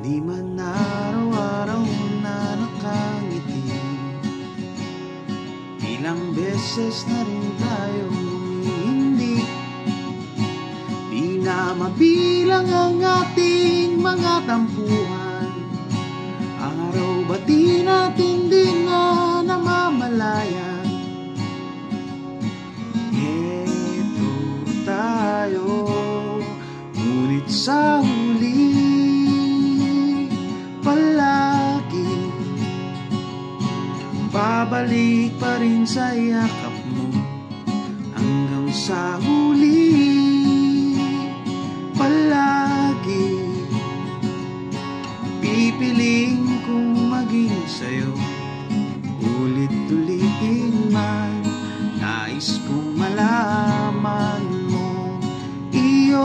Di man araw-araw na nakangiti, ilang beses na rin tayong humihindi. Di na mabilang ang ating mga tampuhan, araw ba't di natin din na namamalayan? Eto tayo, ngunit sa huli palagi babalik pa rin sa yakap mo hanggang sa huli.